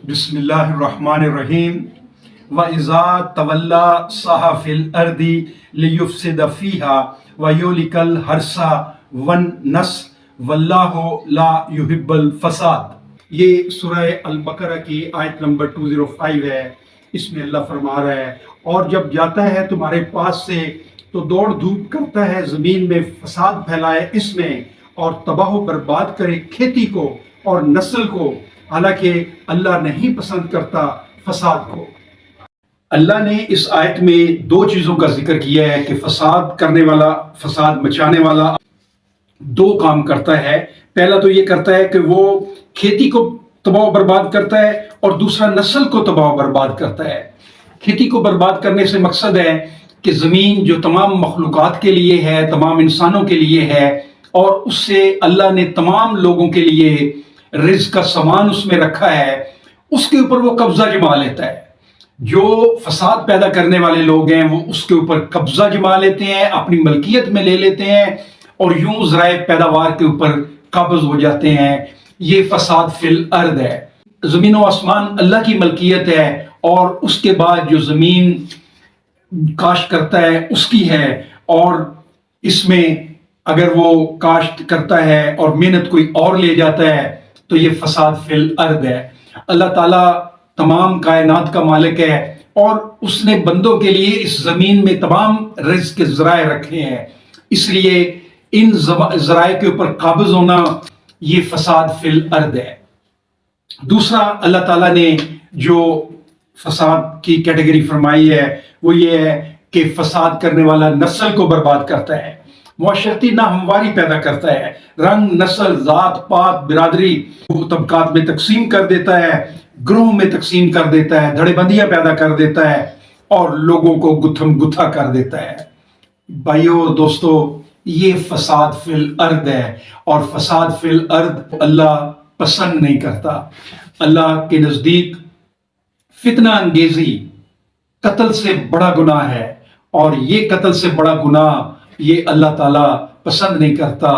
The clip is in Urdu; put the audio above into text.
بسم اللہ الرحمن الرحیم وَإِذَا تَوَلَّى سَعَىٰ فِي الْأَرْضِ لِيُفْسِدَ فِيهَا وَيُهْلِكَ الْحَرْثَ وَالنَّسْلَ وَاللَّهُ لَا يُحِبُّ الْفَسَادَ۔ یہ سورہ البقرہ کی آیت نمبر 205 ہے۔ اس میں اللہ فرما رہا ہے، اور جب جاتا ہے تمہارے پاس سے تو دوڑ دھوپ کرتا ہے، زمین میں فساد پھیلائے اس میں، اور تباہ و برباد کرے کھیتی کو اور نسل کو، حالانکہ اللہ نہیں پسند کرتا فساد کو۔ اللہ نے اس آیت میں دو چیزوں کا ذکر کیا ہے کہ فساد کرنے والا، فساد مچانے والا دو کام کرتا ہے۔ پہلا تو یہ کرتا ہے کہ وہ کھیتی کو تباہ و برباد کرتا ہے، اور دوسرا نسل کو تباہ و برباد کرتا ہے۔ کھیتی کو برباد کرنے سے مقصد ہے کہ زمین جو تمام مخلوقات کے لیے ہے، تمام انسانوں کے لیے ہے، اور اس سے اللہ نے تمام لوگوں کے لیے رزق کا سامان اس میں رکھا ہے، اس کے اوپر وہ قبضہ جما لیتا ہے۔ جو فساد پیدا کرنے والے لوگ ہیں وہ اس کے اوپر قبضہ جما لیتے ہیں، اپنی ملکیت میں لے لیتے ہیں، اور یوں ذرائع پیداوار کے اوپر قابض ہو جاتے ہیں۔ یہ فساد فی الارض ہے۔ زمین و آسمان اللہ کی ملکیت ہے، اور اس کے بعد جو زمین کاشت کرتا ہے اس کی ہے، اور اس میں اگر وہ کاشت کرتا ہے اور محنت کوئی اور لے جاتا ہے تو یہ فساد فی الارض ہے۔ اللہ تعالیٰ تمام کائنات کا مالک ہے، اور اس نے بندوں کے لیے اس زمین میں تمام رزق کے ذرائع رکھے ہیں، اس لیے ان ذرائع کے اوپر قابض ہونا یہ فساد فی الارض ہے۔ دوسرا اللہ تعالیٰ نے جو فساد کی کیٹیگری فرمائی ہے وہ یہ ہے کہ فساد کرنے والا نسل کو برباد کرتا ہے، معاشرتی ناہمواری پیدا کرتا ہے، رنگ، نسل، ذات پات، برادری طبقات میں تقسیم کر دیتا ہے، گروہ میں تقسیم کر دیتا ہے، دھڑے بندیاں پیدا کر دیتا ہے، اور لوگوں کو گتھم گتھا کر دیتا ہے۔ بھائیو اور دوستو، یہ فساد فی الارض ہے، اور فساد فی الارض اللہ پسند نہیں کرتا۔ اللہ کے نزدیک فتنہ انگیزی قتل سے بڑا گناہ ہے، اور یہ قتل سے بڑا گناہ یہ اللہ تعالیٰ پسند نہیں کرتا۔